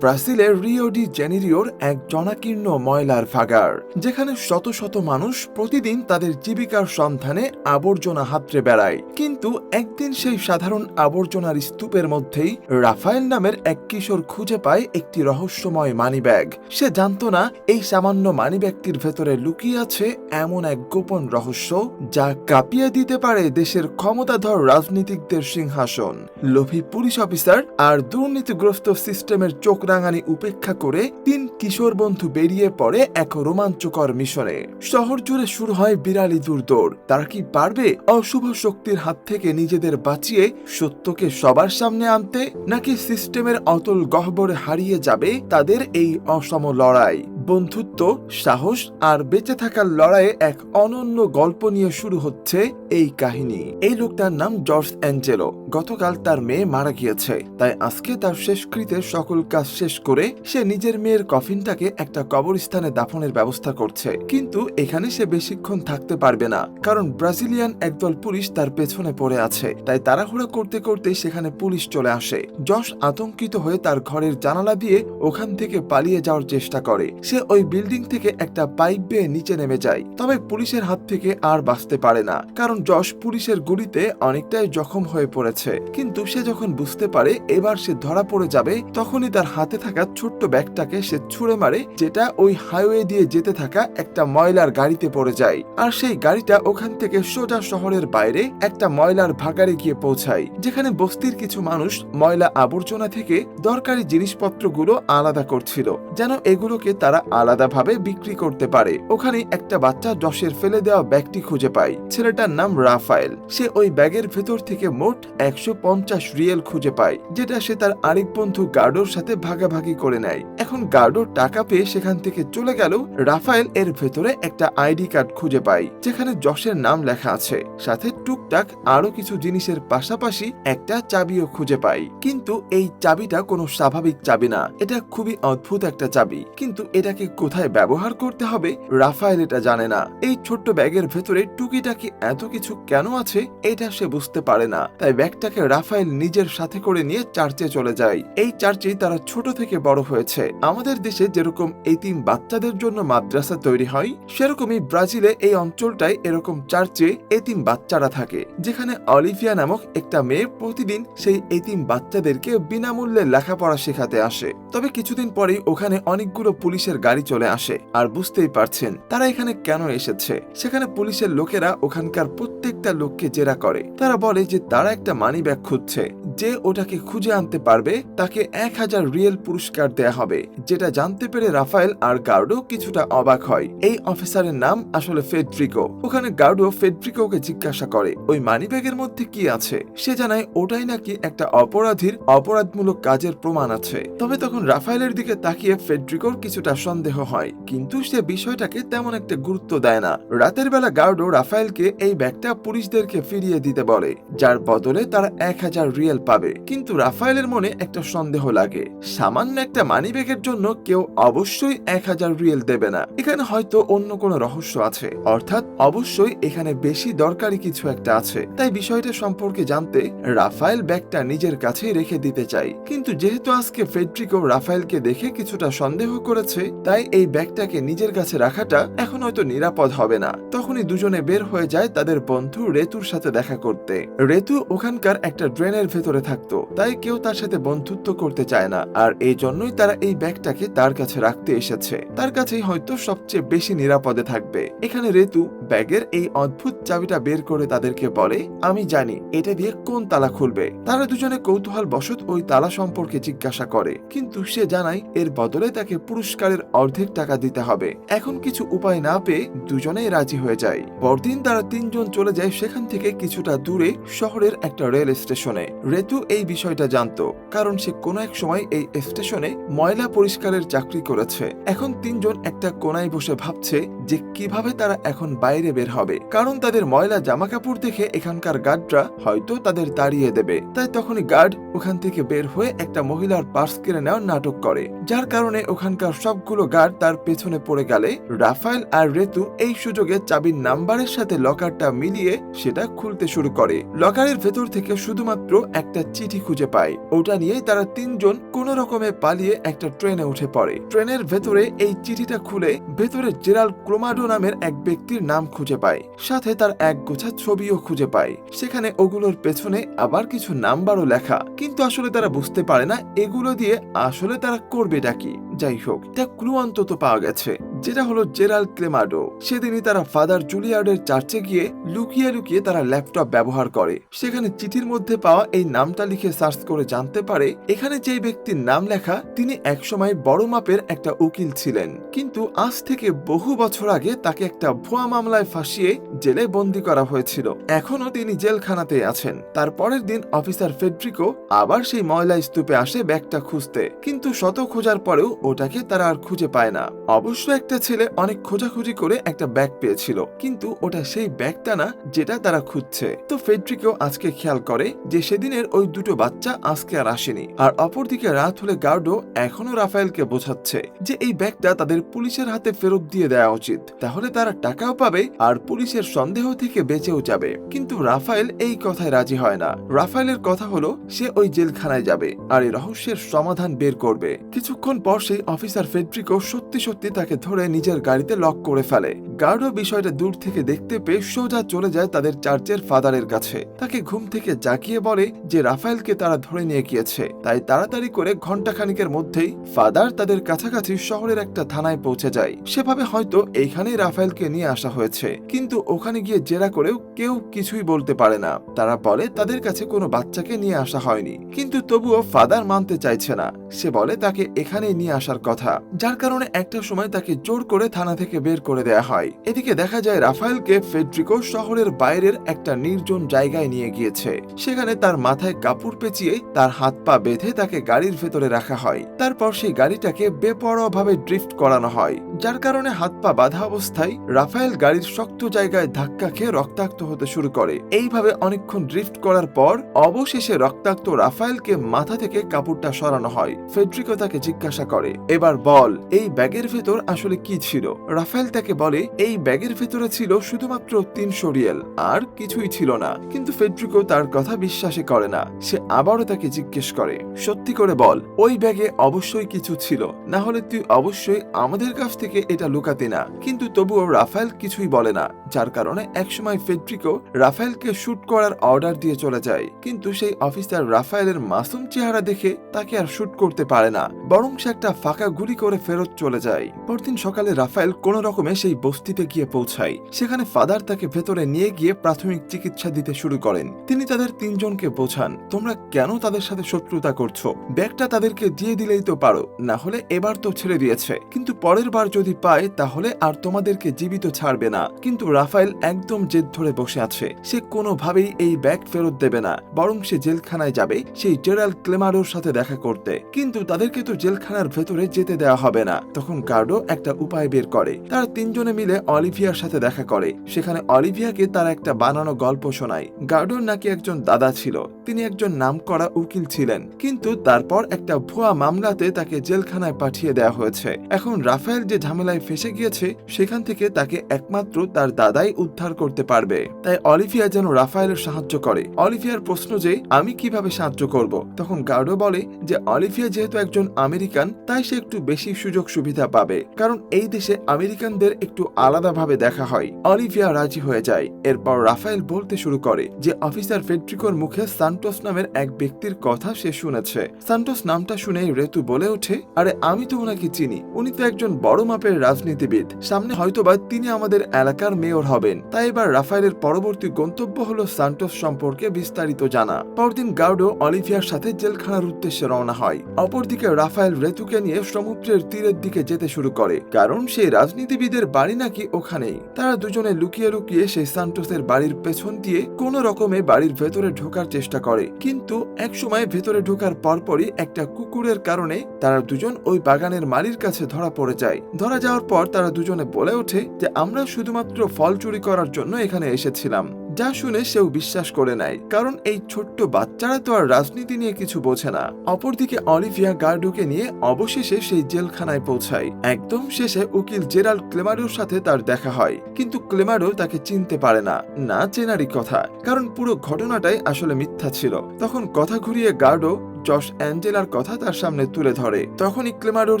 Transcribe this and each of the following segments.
ব্রাজিলের Rio de জেনেরিওর এক জনাকীর্ণ ময়লার ভাগাড়, যেখানে শত শত মানুষ প্রতিদিন তাদের জীবিকার সন্ধানে আবর্জনা হাতড়ে বেড়ায়। কিন্তু একদিন সেই সাধারণ আবর্জনার স্তূপের মধ্যেই রাফায়েল নামের এক কিশোর খুঁজে পায় একটি রহস্যময় মানিব্যাগ। সে জানত না এই সামান্য মানিব্যাগটির ভেতরে লুকিয়ে আছে এমন এক গোপন রহস্য যা কাঁপিয়ে দিতে পারে দেশের ক্ষমতাধর রাজনীতিকদের সিংহাসন। লোভী পুলিশ অফিসার আর দুর্নীতিগ্রস্ত সিস্টেমের চোখ রাঙানি উপেক্ষা করে 3 কিশোর বন্ধু বেরিয়ে পড়ে এক রোমাঞ্চকর মিশনে। শহর জুড়ে শুরু হয় বিড়ালি দৌড়। তারা কি পারবে অশুভ শক্তির হাত থেকে নিজেদের বাঁচিয়ে সত্যকে সবার সামনে আনতে, নাকি সিস্টেমের অতল গহ্বরে হারিয়ে যাবে তাদের এই অসম লড়াই? বন্ধুত্ব, সাহস আর বেঁচে থাকার লড়াইয়ে এক অনন্য গল্প নিয়ে শুরু হচ্ছে এই কাহিনী। এই লোকটার নাম জর্জ অ্যাঞ্জেলো। গতকাল তার মেয়ে মারা গিয়েছে, তাই আজকে তার শেষকৃত্যের সকল কাজ শেষ করে সে নিজের মেয়ের কফিনটাকে একটা কবরস্থানে দাফনের ব্যবস্থা করছে। কিন্তু এখানে সে বেশিক্ষণ থাকতে পারবে না, কারণ ব্রাজিলিয়ান একদল পুলিশ তার পেছনে পড়ে আছে। তাই তাড়াহুড়া করতে করতে সেখানে পুলিশ চলে আসে। জশ আতঙ্কিত হয়ে তার ঘরের জানালা দিয়ে ওখান থেকে পালিয়ে যাওয়ার চেষ্টা করে। সে ওই বিল্ডিং থেকে একটা পাইপ বেয়ে নিচে নেমে যায়, তবে পুলিশের হাত থেকে আর বাঁচতে পারে না, কারণ জশ পুলিশের গুলিতে অনেকটাই জখম হয়ে পড়েছে। কিন্তু সে যখন বুঝতে পারে এবার সে ধরা পড়ে যাবে, তখনই তার হাতে থাকা ছোট্ট ব্যাগটাকে সে ছুঁড়ে মারে, যেটা ওই হাইওয়ে দিয়ে যেতে থাকা একটা ময়লার গাড়িতে পড়ে যায়। আর সেই গাড়িটা ওখান থেকে সোজা শহরের বাইরে একটা ময়লার ভাগাড়ে গিয়ে পৌঁছায়, যেখানে বস্তির কিছু মানুষ ময়লা আবর্জনা থেকে দরকারি জিনিসপত্রগুলো আলাদা করছিল, যেন এগুলোকে তারা আলাদাভাবে বিক্রি করতে পারে। ওখানে একটা বাচ্চা জশের ফেলে দেওয়া ব্যাগটি খুঁজে পায়। ছেলেটার নাম রাফায়েল। সে ওই ব্যাগের ভেতর থেকে মোট 150 রিয়েল খুঁজে পায়, যেটা সে তার আরেক বন্ধু গার্ডোর সাথে ভাগাভাগি করে নেয়। এখন গার্ডোর টাকা পেয়ে সেখান থেকে চলে গেল। রাফায়েল এর ভেতরে একটা আইডি কার্ড খুঁজে পায়, যেখানে জশের নাম লেখা আছে। সাথে টুকটাক আরো কিছু জিনিসের পাশাপাশি একটা চাবিও খুঁজে পায়। কিন্তু এই চাবিটা কোনো স্বাভাবিক চাবি না, এটা খুবই অদ্ভুত একটা চাবি। কিন্তু এটাকে কোথায় ব্যবহার করতে হবে রাফায়েল এটা জানে না। এই ছোট্ট ব্যাগের ভেতরে টুকিটাকি এত কিছু কেন আছে এটা সে বুঝতে পারে না। তাই ব্যাগটাকে রাফায়েল নিজের সাথে করে নিয়ে চার্চে চলে যায়। এই চার্চেই তারা ছোট থেকে বড় হয়েছে। আমাদের দেশে যেরকম এতিম বাচ্চাদের জন্য মাদ্রাসা তৈরি হয়, সেরকমই ব্রাজিলে এই অঞ্চলটায় এরকম চার্চে এতিম বাচ্চারা থাকে, যেখানে অলিভিয়া নামক একটা মেয়ে প্রতিদিন সেই এতিম বাচ্চাদেরকে বিনামূল্যে লেখাপড়া শেখাতে আসে। তবে কিছুদিন পরেই ওখানে অনেকগুলো পুলিশের গাড়ি চলে আসে। আর বুঝতেই পারছেন তারা এখানে কেন এসেছে। সেখানে পুলিশের লোকেরা ওখানকার প্রত্যেকটা লোককে জেরা করে। তারা বলে যে তারা একটা মানি ব্যাগ খুঁজছে, যে ওটাকে খুঁজে আনতে পারবে তাকে 1000 রিয়েল পুরস্কার দেয়া হবে। যেটা জানতে পেরে রাফায়েল আর গার্ডো কিছুটা অবাক হয়। এই অফিসারের নাম আসলে ফেডরিকো। ওখানে গার্ডো ফেডরিকোকে জিজ্ঞাসা করে ওই মানি ব্যাগের মধ্যে কি আছে। সে জানায় ওটাই নাকি একটা অপরাধীর অপরাধমূলক কাজের প্রমাণ আছে। তবে তখন রাফায়েলের দিকে তাকিয়ে ফেডরিকোর কিছুটা সন্দেহ হয়, কিন্তু সে বিষয়টাকে তেমন একটা গুরুত্ব দেয় না। রাতের বেলা গার্ডো রাফায়েলকে এই ব্যাগটা পুলিশদেরকে ফিরিয়ে দিতে বলে, যার বদলে তারা 1000 রিয়েল পাবে। কিন্তু রাফায়েলের মনে একটা সন্দেহ লাগে। সামান্য একটা মানি ব্যাগের জন্য কেউ অবশ্যই 1000 রিয়েল দেবে না। এখানে হয়তো অন্য কোনো রহস্য আছে, অর্থাৎ অবশ্যই এখানে বেশি দরকারি কিছু একটা আছে। তাই বিষয়টা সম্পর্কে জানতে রাফায়েল ব্যাগটা নিজের কাছেই রেখে দিতে চায়। কিন্তু যেহেতু আজকে ফেডরিকো রাফায়েলকে দেখে কিছুটা সন্দেহ করেছে, তাই এই ব্যাগটাকে নিজের কাছে রাখাটা এখন হয়তো নিরাপদ হবে না। তখনই দুজনে বের হয়ে যায় তাদের বন্ধু রেতুর সাথে দেখা করতে। রেতু ওখানকার একটা ড্রেনের ভেতরে থাকতো, তাই কেউ তার সাথে বন্ধুত্ব করতে চায় না। আর এই জন্যই তারা এই ব্যাগটাকে তার কাছে রাখতে এসেছে। তার কাছেই হয়তো সবচেয়ে বেশি নিরাপদে থাকবে। এখানে রেতু ব্যাগের এই অদ্ভুত চাবিটা বের করে তাদেরকে বলে, আমি জানি এটা দিয়ে কোন তালা খুলবে। তারা দুজনে কৌতূহল বশত ওই তালা সম্পর্কে জিজ্ঞাসা করে, কিন্তু সে জানায় এর বদলে তাকে পুরস্কারের অর্ধেক টাকা দিতে হবে। এখন কিছু উপায় না পেয়ে দুজনেই রাজি হয়ে যায়। পরদিন তারা 3 জন চলে যায় সেখান থেকে কিছুটা দূরে শহরের একটা রেল স্টেশনে। রেতু এই বিষয়টা জানতো, কারণ সে কোনো এক সময় এই স্টেশনে ময়লা পরিষ্কারের চাকরি করেছে। এখন 3 জন একটা কোনায় বসে ভাবছে যে কিভাবে তারা এখন বাইরে বের হবে, কারণ তাদের ময়লা জামা কাপড় দেখে এখানকার গার্ডরা হয়তো তাদের তাড়িয়ে দেবে। তাই তখনই গার্ড ওখান থেকে বের হয়ে একটা মহিলার পার্স কেড়ে নেওয়ার নাটক করে, যার কারণে ওখানকার সবগুলো অনেকগুলো গার্ড তার পেছনে পড়ে গেলে রাফায়েল আর রেতু এই সুযোগে চাবির নাম্বারের সাথে লকারটা মিলিয়ে সেটা খুলতে শুরু করে। লকারের ভেতর থেকে শুধুমাত্র একটা চিঠি খুঁজে পায়। ওটা নিয়ে তারা তিনজন কোনো রকমে পালিয়ে একটা ট্রেনে উঠে পড়ে। ট্রেনের ভেতরে এই চিঠিটা খুলে ভেতরে জেরাল্ড ক্রোমাডো নামের এক ব্যক্তির নাম খুঁজে পায়, সাথে তার এক গোছা ছবিও খুঁজে পায়। সেখানে ওগুলোর পেছনে আবার কিছু নাম্বারও লেখা, কিন্তু আসলে তারা বুঝতে পারে না এগুলো দিয়ে আসলে তারা করবেটা কি। যাই হোক, একটা ক্লু অন্তত পাওয়া গেছে, যেটা হলো জেরাল্ড ক্লেমাডো। সেদিনই তারা ফাদার জুলিয়ার্ডের চার্চে গিয়ে লুকিয়ে লুকিয়ে তারা ল্যাপটপ ব্যবহার করে। সেখানে চিঠির মধ্যে পাওয়া এই নামটা লিখে সার্চ করে জানতে পারে এখানে যেই ব্যক্তির নাম লেখা তিনি একসময় বড় মাপের একটা উকিল ছিলেন, কিন্তু আজ থেকে বহু বছর আগে তাকে একটা ভুয়া মামলায় ফাঁসিয়ে জেলে বন্দী করা হয়েছিল। এখনো তিনি জেলখানাতে আছেন। তার পরের দিন অফিসার ফেডরিকো আবার সেই ময়লা স্তূপে আসে ব্যাগটা খুঁজতে, কিন্তু শত খোঁজার পরেও ওটাকে তারা আর খুঁজে পায় না। অবশ্য একটা ছেলে অনেক খোঁজাখুঁজি করে একটা ব্যাগ পেয়েছিল, কিন্তু ওটা সেই ব্যাগটা না যেটা তারা খুঁজছে। তো ফেডরিকো আজকে খেয়াল করে যে সেদিনের ওই দুটো বাচ্চা আজকে আর আসেনি। আর অপরদিকে রাত হলে গার্ডো এখনো রাফায়েলকে বোঝাচ্ছে যে এই ব্যাগটা তাদের পুলিশের হাতে ফেরত দিয়ে দেওয়া উচিত, তাহলে তারা টাকাও পাবে আর পুলিশের সন্দেহ থেকে বেঁচেও যাবে। কিন্তু রাফায়েল এই কথায় রাজি হয় না। রাফায়েলের কথা হলো সে ওই জেলখানায় যাবে আর এই রহস্যের সমাধান বের করবে। কিছুক্ষণ পর সেই অফিসার ফেডরিকো সত্যি সত্যি তাকে ধরে নিজের গাড়িতে লক করে ফেলে। গার্ডও বিষয়টা দূর থেকে দেখতে পেয়ে সোজা চলে যায় তাদের চার্চের ফাদারের কাছে। তাকে ঘুম থেকে জাগিয়ে বলে যে রাফায়েলকে তারা ধরে নিয়ে গিয়েছে। তাই তাড়াতাড়ি করে ঘন্টাখানিকের মধ্যেই ফাদার তাদের কাছাকাছি শহরের একটা থানায় পৌঁছে যায়। সেভাবে হয়তো এইখানেই রাফায়েলকে নিয়ে আসা হয়েছে, কিন্তু ওখানে গিয়ে জেরা করেও কেউ কিছুই বলতে পারে না। তারা বলে তাদের কাছে কোনো বাচ্চাকে নিয়ে আসা হয়নি, কিন্তু তবুও ফাদার মানতে চাইছে না। সে বলে তাকে এখানেই নিয়ে আসার কথা, যার কারণে একটা সময় তাকে জোর করে থানা থেকে বের করে দেয়া হয়। এদিকে দেখা যায় রাফায়েলকে ফেডরিকো শহরের বাইরের একটা নির্জন জায়গায় নিয়ে গিয়েছে। সেখানে তার মাথায় কাপড় পেঁচিয়ে তার হাত পা বেঁধে তাকে গাড়ির ভেতরে রাখা হয়। তারপর সেই গাড়িটাকে বেপরোয়াভাবে ড্রিফট করানো হয়, যার কারণে হাত পা বাঁধা অবস্থায় রাফায়েল গাড়ির শক্ত জায়গায় ধাক্কা খেয়ে রক্তাক্ত হতে শুরু করে। এইভাবে অনেকক্ষণ ড্রিফট করার পর অবশেষে রক্তাক্ত রাফায়েলকে মাথা থেকে কাপড়টা সরানো হয়। ফেডরিকো তাকে জিজ্ঞাসা করে, এবার বল এই ব্যাগের ভেতর আসলে কি ছিল? রাফায়েল তাকে বলে এই ব্যাগের ভেতরে ছিল শুধুমাত্র 300 রিয়েল, আর কিছুই ছিল না। কিন্তু ফেডরিকো তার কথা বিশ্বাসই করে না। সে আবারও তাকে জিজ্ঞেস করে, সত্যি করে বল ওই ব্যাগে অবশ্যই কিছু ছিল, না হলে তুই অবশ্যই আমাদের কাছ থেকে এটা লুকাতে না। কিন্তু তবুও রাফায়েল কিছুই বলে না, যার কারণে একসময় ফেডরিকো রাফায়েলকে শুট করার অর্ডার দিয়ে চলে যায়। কিন্তু সেই অফিসার রাফায়েলের মাসুম চেহারা দেখে তাকে আর শুট করতে পারে না, বরং সে একটা ফাঁকা গুলি করে ফেরত চলে যায়। পরদিন সকালে রাফায়েল কোন রকমে সেই বস্তিতে গিয়ে পৌঁছায়। সেখানে ফাদার তাকে ভেতরে নিয়ে গিয়ে প্রাথমিক চিকিৎসা দিতে শুরু করেন। তিনি তাদের তিনজনকে বোঝান, তোমরা কেন তাদের সাথে শত্রুতা করছো? ব্যাগটা তাদেরকে দিয়ে দিলেই তো পারো, না হলে এবার তো ছেড়ে দিয়েছে, কিন্তু পরের বার যদি পায় তাহলে আর তোমাদেরকে জীবিত ছাড়বে না। কিন্তু রাফায়েল একদম জেদ ধরে বসে আছে। সে কোনোভাবেই এই ব্যাগ ফেরত দেবে না, বরং সে জেলখানায় যাবে সেই জেরাল্ড ক্লেমাডোর সাথে দেখা করতে। কিন্তু তাদেরকে তো জেলখানার ভেতরে যেতে দেওয়া হবে না। তখন গার্ডো একটা উপায় বের করে। তারা তিনজনে মিলে অলিভিয়ার সাথে দেখা করে। সেখানে অলিভিয়াকে তারা একটা বানানো গল্প শোনায়। গার্ডোর নাকি একজন দাদা ছিল, তিনি একজন নামকরা উকিল ছিলেন, কিন্তু তারপর একটা ভুয়া মামলাতে তাকে জেলখানায় পাঠিয়ে দেওয়া হয়েছে। এখন রাফায়েল যে ঝামেলায় ফেসে গিয়েছে সেখান থেকে তাকে একমাত্র তার দাদাই উদ্ধার করতে পারবে। তাই অলিভিয়া যেন রাফায়েলের সাহায্য করে। অলিভিয়ার প্রশ্ন যে আমি কিভাবে সাহায্য করব? তখন গার্ডো বলে যে অলিভিয়া যেহেতু একজন আমেরিকান, তাই সে একটু বেশি সুযোগ সুবিধা পাবে, কারণ এই দেশে আমেরিকানদের একটু আলাদাভাবে দেখা হয়। অলিভিয়া রাজি হয়ে যায়। এরপর রাফায়েল বলতে শুরু করে যে অফিসার ফেডরিকোর মুখে সান্টোস নামের এক ব্যক্তির কথা সে শুনেছে। সান্টোস নামটা শুনেই রেতু বলে ওঠে, আরে আমি তো ওনাকে চিনি, উনি তো একজন বড় মাপের রাজনীতিবিদ, সামনে হয়তোবা তিনি আমাদের এলাকার মেয়র হবেন। তাই এবার রাফায়েলের পরবর্তী গন্তব্য হলো সান্টোস সম্পর্কে বিস্তারিত জানা। পরদিন গার্ডো অলিভিয়ার সাথে জেলখানার উদ্দেশ্যে রওনা হয়। অপরদিকে রাফায়েল রেতুকে নিয়ে সমুদ্রের তীরের দিকে যেতে শুরু করে, কারণ সেই রাজনীতিবিদের বাড়ি নাকি ওখানেই। তারা দুজনে লুকিয়ে লুকিয়ে সেই সান্টোসের বাড়ির পেছন দিয়ে কোন রকমে বাড়ির ভেতরে ঢোকার চেষ্টা করে, কিন্তু একসময় ভেতরে ঢোকার পরপরই একটা কুকুরের কারণে তারা দুজন ওই বাগানের মালির কাছে ধরা পড়ে যায়। ধরা যাওয়ার পর তারা দুজনে বলে ওঠে যে আমরা শুধুমাত্র ফল চুরি করার জন্য এখানে এসেছিলাম। যা শুনে সেও বিশ্বাস করে নেয়, কারণ এই ছোট্ট বাচ্চারা তো আর রাজনীতি নিয়ে কিছু বোঝে না। অপরদিকে অলিভিয়া গার্ডোকে নিয়ে অবশেষে সেই জেলখানায় পৌঁছায়। একদম শেষে উকিল জেরাল্ড ক্লেমারোর সাথে তার দেখা হয়, কিন্তু ক্লেমারো তাকে চিনতে পারে না, না চেনারই কথা, কারণ পুরো ঘটনাটাই আসলে মিথ্যা ছিল। তখন কথা ঘুরিয়ে গার্ডো জশ অ্যাঞ্জেলার কথা তার সামনে তুলে ধরে। তখনই ক্লেমারোর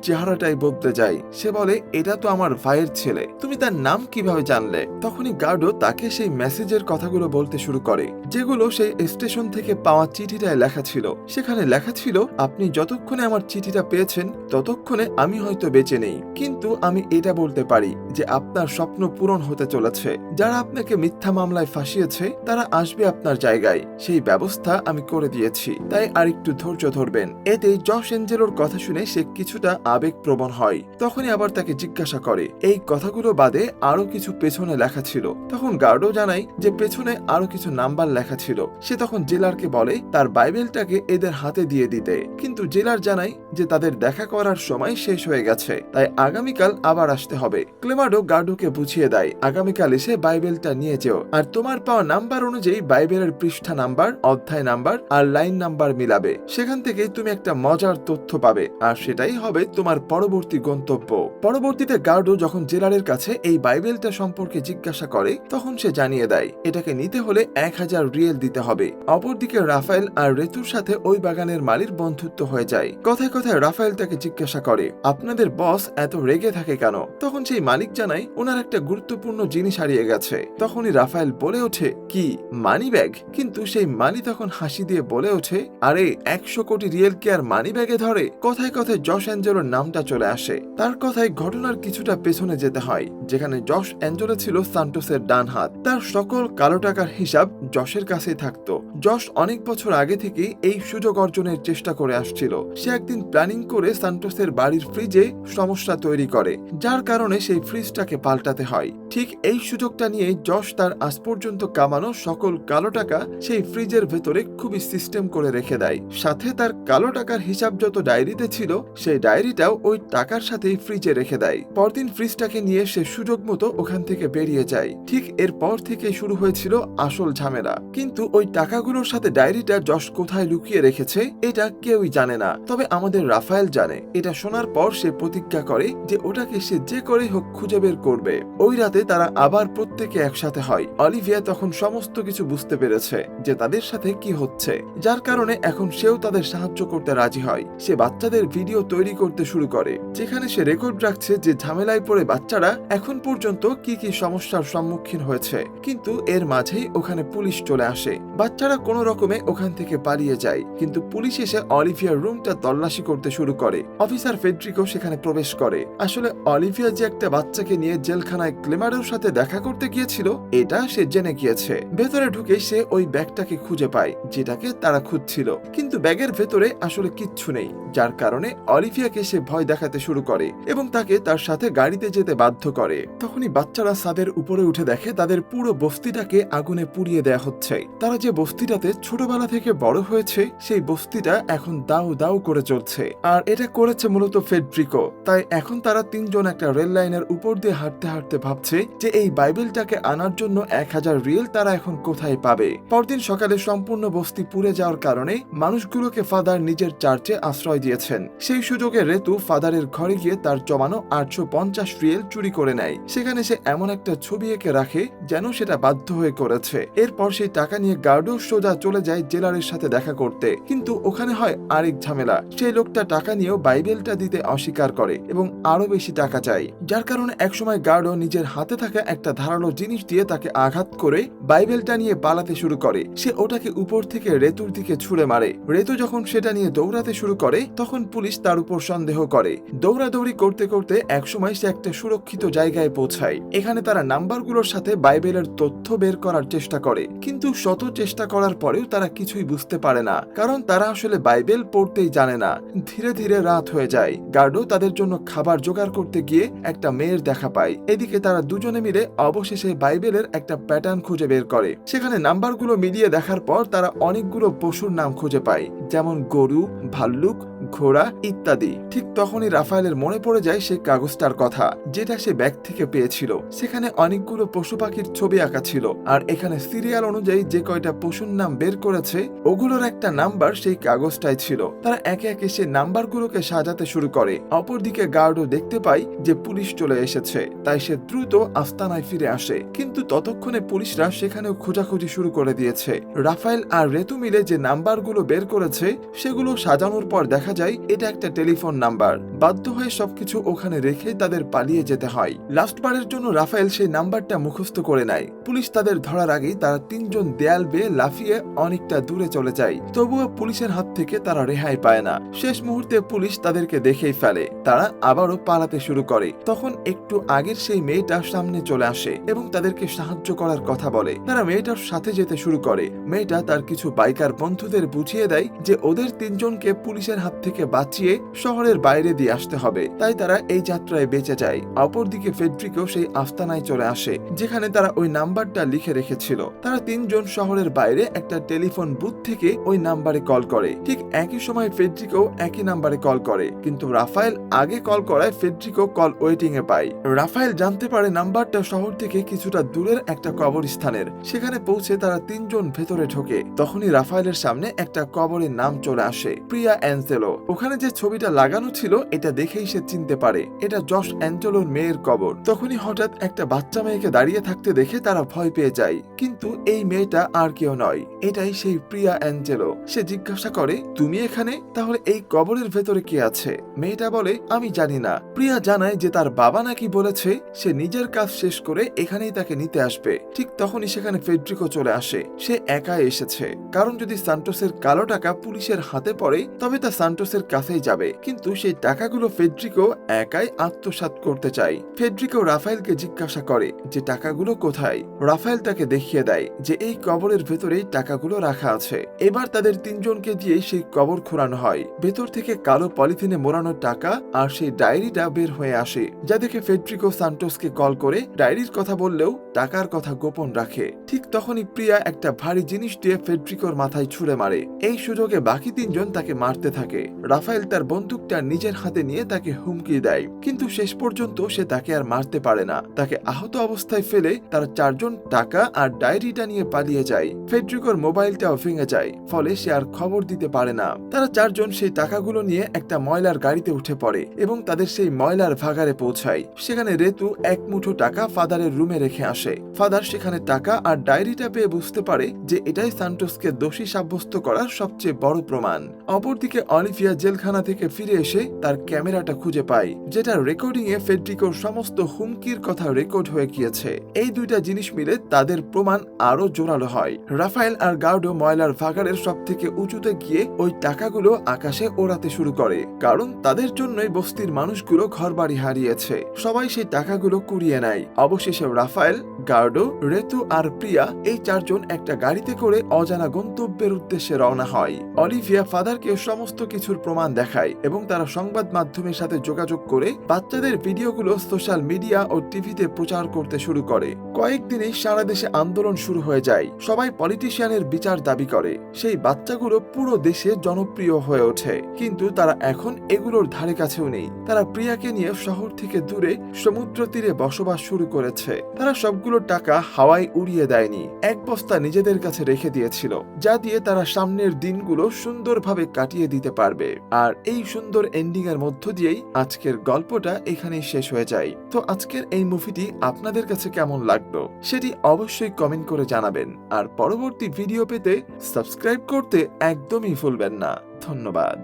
চেহারাটাই বদলে যায়। সে বলে, এটা তো আমার ভাইয়ের ছেলে, তুমি তার নাম কিভাবে জানলে? তখনই গার্ডো তাকে সেই মেসেজের কথাগুলো বলতে শুরু করে, যেগুলো সেই স্টেশন থেকে পাওয়া চিঠিটায় লেখা ছিল। সেখানে লেখা ছিল, আপনি যতক্ষণে আমার চিঠিটা পেয়েছেন ততক্ষণে আমি হয়তো বেঁচে নেই, কিন্তু আমি এটা বলতে পারি যে আপনার স্বপ্ন পূরণ হতে চলেছে। যারা আপনাকে মিথ্যা মামলায় ফাঁসিয়েছে তারা আসবে আপনার জায়গায়, সেই ব্যবস্থা আমি করে দিয়েছি, তাই আরেকটু ধৈর্য ধরবেন। এতে জশ অ্যাঞ্জেলোর কথা শুনে সে কিছুটা আবেগপ্রবণ হয়। তখনই আবার তাকে জিজ্ঞাসা করে, এই কথাগুলো বাদে আরো কিছু পেছনে লেখা ছিল? তখন গার্ডও জানায় যে পেছনে আরো কিছু নাম্বার লেখা ছিল। সে তখন জেলারকে বলে তার বাইবেলটাকে এদের হাতে দিয়ে দিতে, কিন্তু জেলার জানায় যে তাদের দেখা করার সময় শেষ হয়ে গেছে, তাই আগামীকাল আবার আসতে হবে। ক্লেমারো গার্ডোকে বুঝিয়ে দেয়, আগামীকাল এসে বাইবেলটা নিয়ে যেও, আর তোমার পাওয়া নাম্বার অনুযায়ী বাইবেলের পৃষ্ঠা নাম্বার, অধ্যায় নাম্বার আর লাইন নাম্বার মিলাবে। সেখান থেকে তুমি একটা মজার তথ্য পাবে, আর সেটাই হবে তোমার পরবর্তী গন্তব্য। পরবর্তীতে গার্ডো যখন জেলারের কাছে এই বাইবেলটা সম্পর্কে জিজ্ঞাসা করে, তখন সে জানিয়ে দেয় এটাকে নিতে হলে 1000 রিয়েল দিতে হবে। অপরদিকে রাফায়েল আর রেতুর সাথে ওই বাগানের মালির বন্ধুত্ব হয়ে যায়। কথায় কথায় রাফায়েল তাকে জিজ্ঞাসা করে, আপনাদের বস এত রেগে থাকে কেন? তখন সেই মালিক জানায় ওনার একটা গুরুত্বপূর্ণ জিনিস হারিয়ে গেছে। তখনই রাফায়েল বলে ওঠে, কি মানি ব্যাগ? কিন্তু সেই মালি তখন হাসি দিয়ে বলে ওঠে, আরে 100 কোটি রিয়েল কি আর মানি ব্যাগে ধরে? কথায় কথায় জশ অ্যাঞ্জেলোর নামটা চলে আসে। তার কথায় ঘটনার কিছুটা পেছনে যেতে হয়, যেখানে জশ অ্যাঞ্জেলো ছিল সান্টোসের ডান হাত। তার সকল কালো টাকার হিসাব জশের কাছেই থাকতো। জশ অনেক বছর আগে থেকে এই সুযোগ অর্জনের চেষ্টা করে আসছিল। সে একদিন প্ল্যানিং করে সান্টোসের বাড়ির ফ্রিজে সমস্যা তৈরি করে, যার কারণে সেই ফ্রিজটাকে পাল্টাতে হয়। ঠিক এই সুযোগটা নিয়ে জশ তার আজ পর্যন্ত কামানো সকল কালো টাকা সেই ফ্রিজের ভেতরে খুবই সিস্টেম করে রেখে দেয়। সাথে তার কালো টাকার হিসাব যত ডায়েরিতে ছিল সেই ডায়েরিটাও ওই টাকার সাথেই ফ্রিজে রেখে দেয়। পরদিন ফ্রিজটাকে নিয়ে সে সুযোগ মতো ওখান থেকে বেরিয়ে যায়। ঠিক এরপর থেকে শুরু হয়েছিল আসল ঝামেলা। কিন্তু ওই টাকাগুলোর সাথে ডায়েরিটা জশ কোথায় লুকিয়ে রেখেছে এটা কেউই জানে না, তবে আমাদের রাফায়েল জানে। এটা শোনার পর সে প্রতিজ্ঞা করে যে ওটাকে সে যে করে হোক খুঁজে বের করবে। ওই রাতে তারা আবার প্রত্যেকে একসাথে হয়। অলিভিয়া তখন সমস্ত কিছু বুঝতে পেরেছে যে তাদের সাথে কি হচ্ছে, যার কারণে এখন সেও তাদের সাহায্য করতে রাজি হয়। সে বাচ্চাদের ভিডিও তৈরি করতে শুরু করে, যেখানে সে রেকর্ড রাখছে যে ঝামেলায় পড়ে বাচ্চারা এখন পর্যন্ত কি কি সমস্যার সম্মুখীন হয়েছে। কিন্তু এর মাঝেই ওখানে পুলিশ চলে আসে। বাচ্চারা কোনো রকমে ওখান থেকে পালিয়ে যায়, কিন্তু পুলিশ এসে অলিভিয়ার রুমটা তল্লাশি করতে শুরু করে। অফিসার ফেডরিকো সেখানে প্রবেশ করে। আসলে অলিভিয়া যে একটা বাচ্চাকে নিয়ে জেলখানায় ক্লেমারোর সাথে দেখা করতে গিয়েছিল এটা সে জেনে গিয়েছে। ভেতরে ঢুকে সে ওই ব্যাগটাকে খুঁজে পায় যেটাকে তারা খুঁজছিল, কিন্তু ব্যাগের ভেতরে আসলে কিচ্ছু নেই, যার কারণে অলিভিয়াকে সে ভয় দেখাতে শুরু করে এবং তাকে তার সাথে গাড়িতে যেতে বাধ্য করে। তখনই বাচ্চারা ছাদের উপরে উঠে দেখে তাদের পুরো বস্তিটাকে আগুনে পুড়িয়ে দেয়া হচ্ছে। তারা যে বস্তিটাতে ছোটবেলা থেকে বড় হয়েছে সেই বস্তিটা এখন দাউ দাউ করে চলছে, আর এটা করেছে মূলত ফেডরিকো। তাই এখন তারা তিনজন একটা রেল লাইনের উপর দিয়ে হাঁটতে হাঁটতে ভাবছে যে এই বাইবেলটাকে আনার জন্য 1000 রিয়েল তারা এখন কোথায় পাবে। পরদিন সকালে সম্পূর্ণ বস্তি পুড়ে যাওয়ার কারণে মানুষগুলোকে ফাদার নিজের চার্চে আশ্রয় দিয়েছেন। সেই সুযোগে রেতু ফাদারের ঘরে গিয়ে তার জমানো 850 রিয়েল চুরি করে নেয়। সেখানে সে এমন একটা ছবি এঁকে রাখে যেন সেটা বাধ্য হয়ে করেছে। এরপর সেই টাকা নিয়ে গার্ডো সোজা চলে যায় জেলারের সাথে দেখা করতে, কিন্তু ওখানে হয় আরেক ঝামেলা। সেই লোকটা টাকা নিয়েও বাইবেলটা দিতে অস্বীকার করে এবং আরো বেশি টাকা চায়, যার কারণে একসময় গার্ডো নিজের হাতে থাকা একটা ধারালো জিনিস দিয়ে তাকে আঘাত করে বাইবেলটা নিয়ে পালাতে শুরু করে। সে ওটাকে উপর থেকে রেতুর দিকে ছুড়ে মারে। রেতু যখন সেটা নিয়ে দৌড়াতে শুরু করে তখন পুলিশ তার উপর সন্দেহ করে। দৌড়াদৌড়ি করতে করতে একসময় সে একটা সুরক্ষিত জায়গায় পৌঁছায়। এখানে তারা নাম্বারগুলোর সাথে বাইবেলের তথ্য বের করার চেষ্টা করে, কিন্তু শত চেষ্টা করার পরেও তারা কিছুই বুঝতে পারে না, কারণ তারা আসলে বাইবেল পড়তেই জানে না। ধীরে ধীরে রাত হয়ে যায়। গার্ডো তাদের জন্য খাবার জোগাড় করতে গিয়ে একটা মেয়ের দেখা পায়। এদিকে তারা দুজনে মিলে অবশেষে বাইবেলের একটা প্যাটার্ন খুঁজে বের করে। সেখানে নাম্বারগুলো মিলিয়ে দেখার পর তারা অনেকগুলো পশুর নাম খুঁজে পায়, যেমন গরু, ভাল্লুক, ঘোড়া ইত্যাদি। ঠিক তখনই রাফায়েলের মনে পড়ে যায় সেই কাগজটার কথা, যেটা সে ব্যাগ থেকে পেয়েছিল। সেখানে অনেকগুলো পশু পাখির ছবি আঁকা ছিল, আর এখানে সিরিয়াল অনুযায়ী যে কয়টা পশুর নাম বের করেছে ওগুলোর একটা নাম্বার সেই কাগজটাই ছিল। তারা একে একে সেই নাম্বারগুলোকে সাজাতে শুরু করে। অপরদিকে গার্ডও দেখতে পায় যে পুলিশ চলে এসেছে, তাই সে দ্রুত আস্তানায় ফিরে আসে। কিন্তু ততক্ষণে পুলিশরা সেখানেও খোঁজাখুঁজি শুরু করে দিয়েছে। রাফায়েল আর রেতু মিলে যে নাম্বারগুলো বের করেছে সেগুলো সাজানোর পর দেখা যায় এটা একটা টেলিফোন নাম্বার। বাধ্য হয়ে সবকিছু ওখানে রেখে তাদের পালিয়ে যেতে হয়। লাস্টবারের জন্য রাফায়েল সেই নাম্বারটা মুখস্থ করে নেয়। পুলিশ তাদের ধরার আগেই তারা তিনজন দেয়াল বেয়ে লাফিয়ে অনেকটা দূরে চলে যায়। তবুও পুলিশের হাত থেকে তারা রেহাই পায় না। শেষ মুহূর্তে পুলিশ তাদেরকে দেখেই ফেলে। তারা আবারও পালাতে শুরু করে। তখন একটু আগের সেই মেয়েটা সামনে চলে আসে এবং তাদেরকে সাহায্য করার কথা বলে। তারা মেয়েটার সাথে যেতে শুরু করে। মেয়েটা তার কিছু বাইকার বন্ধুদের বুঝিয়ে দেয় যে ওদের তিনজনকে পুলিশের হাত থেকে বাঁচিয়ে শহরের বাইরে দিয়ে আসতে হবে, তাই তারা এই যাত্রায় বেঁচে যায়। অপরদিকে ফেডরিকো সেই আস্তানায় চলে আসে যেখানে তারা ওই নাম্বারটা লিখে রেখেছিল। তারা তিনজন শহরের বাইরে একটা টেলিফোন বুথ থেকে ওই নাম্বারে কল করে। ঠিক একই সময় ফেডরিকো একই নাম্বারে কল করে, কিন্তু রাফায়েল আগে কল করায় ফেডরিকো কল ওয়েটিং এ পায়। রাফায়েল জানতে পারে নাম্বারটা শহর থেকে কিছুটা দূরের একটা কবরস্থানের। সেখানে পৌঁছে তারা তিনজন ভেতরে ঢোকে। তখনই রাফায়েলের সামনে একটা কবরের নাম চলে আসে, প্রিয়া অ্যাঞ্জেলো। ওখানে যে ছবিটা লাগানো ছিল এটা দেখেই সে চিনতে পারে এটা জশ অ্যাঞ্জেলোর মেয়ের কবর। তখনই হঠাৎ একটা বাচ্চা মেয়েকে দাঁড়িয়ে থাকতে দেখে তারা ভয় পেয়ে যায়, কিন্তু এই মেয়েটা আর কেউ নয়, এটাই সেই প্রিয়া অ্যাঞ্জেলো। সে জিজ্ঞাসা করে, তুমি এখানে? তাহলে এই কবরের ভেতরে কে আছে? মেয়েটা বলে, আমি জানি না। প্রিয়া জানায় যে তার বাবা নাকি বলেছে সে নিজের কাজ শেষ করে এখানেই তাকে নিতে আসবে। ঠিক তখনই সেখানে ফেডরিকো চলে আসে। সে একাই এসেছে, কারণ যদি সান্টোসের কালো টাকা পুলিশের হাতে পড়ে তবে তা সান্টোসের কাছেই যাবে। কিন্তু সেই টাকাগুলো ফেডরিকো একাই আত্মসাৎ করতে চায়। ফেডরিকো রাফায়েলকে জিজ্ঞাসা করে যে টাকাগুলো কোথায়। রাফায়েল তাকে দেখিয়ে দেয় যে এই কবরের ভেতরেই টাকাগুলো রাখা আছে। এবার তাদের তিনজনকে দিয়ে সেই কবর খোঁড়ানো হয়। ভেতর থেকে কালো পলিথিনে মোড়ানো টাকা আর সেই ডায়েরিটা বের হয়ে আসে, যা দেখে ফেডরিকো সান্টোসকে কল করে ডায়েরির কথা বললেও টাকার কথা গোপন রাখে। ঠিক তখনই প্রিয়া একটা ভারী জিনিস দিয়ে ফেডরিকোর মাথায় ছুঁড়ে মারে। এই সুযোগে বাকি তিনজন তাকে মারতে থাকে। রাফায়েল তার বন্দুকটা নিজের হাতে নিয়ে তাকে হুমকি দেয়, কিন্তু শেষ পর্যন্ত সে তাকে আর মারতে পারে না। তাকে আহত অবস্থায় ফেলে তারা চারজন টাকা আর ডায়েরিটা নিয়ে পালিয়ে যায়। ফেডরিকোর মোবাইলটাও ভেঙে যায়, ফলে সে আর খবর দিতে পারে না। তারা চারজন সেই টাকাগুলো নিয়ে একটা ময়লার গাড়িতে উঠে পড়ে এবং তাদের সেই ময়লার ভাগারে পৌঁছায়। সেখানে রেতু এক মুঠো টাকা ফাদারের রুমে রেখে আসে। ফাদার সেখানে টাকা আর ডায়েরিটা পেয়ে বুঝতে পারে যে এটাই সান্টোসকে দোষী সাব্যস্ত করার সবচেয়ে বড় প্রমাণ। অপরদিকে অলিভিয়া জেলখানা থেকে ফিরে এসে তার ক্যামেরাটা খুঁজে পায়, যেটা রেকর্ডিং এ ফেডরিকোর সমস্ত হুমকির কথা রেকর্ড হয়ে গিয়েছে। এই দুইটা জিনিস মিলে তাদের প্রমাণ আরো জোরালো হয়। রাফায়েল আর গার্ডো ময়লার ভাগাড়ের সব থেকে উঁচুতে গিয়ে ওই টাকাগুলো আকাশে ওড়াতে শুরু করে, কারণ তাদের জন্যই বস্তির মানুষগুলো ঘরবাড়ি হারিয়েছে। সবাই সেই টাকাগুলো কুড়িয়ে নেয়। অবশেষে রাফায়েল, গার্ডো, রেতু আর প্রিয়া এই চারজন একটা গাড়িতে করে অজানা গন্তব্যের উদ্দেশ্যে রওনা হয়। অলিভিয়া ফাদারকে সমস্ত কিছুর প্রমাণ দেখায় এবং তারা সংবাদ মাধ্যমের সাথে যোগাযোগ করে বাচ্চাদের ভিডিওগুলো সোশ্যাল মিডিয়া ও টিভিতে প্রচার করতে শুরু করে। কয়েকদিনেই সারা দেশে আন্দোলন শুরু হয়ে যায়। সবাই পলিটিশিয়ানের বিচার দাবি করে। সেই বাচ্চাগুলো পুরো দেশে জনপ্রিয় হয়ে ওঠে, কিন্তু তারা এখন এগুলোর ধারে কাছেও নেই। তারা প্রিয়াকে নিয়ে শহর থেকে দূরে সমুদ্র তীরে বসবাস শুরু করেছে। তারা সবগুলো টাকা হাওয়ায় উড়িয়ে দেয়নি, এক বস্তা নিজেদের কাছে রেখে দিয়েছিল, যা দিয়ে তারা সামনের দিনগুলো সুন্দরভাবে কাটিয়ে দিতে পারবে। আর এই সুন্দর এন্ডিং এর মধ্য দিয়েই আজকের গল্পটা এখানেই শেষ হয়ে যায়। তো আজকের এই মুভিটি আপনাদের কাছে কেমন লাগলো সেটি অবশ্যই কমেন্ট করে জানাবেন। আর পরবর্তী ভিডিও পেতে সাবস্ক্রাইব করতে একদমই ভুলবেন না। ধন্যবাদ।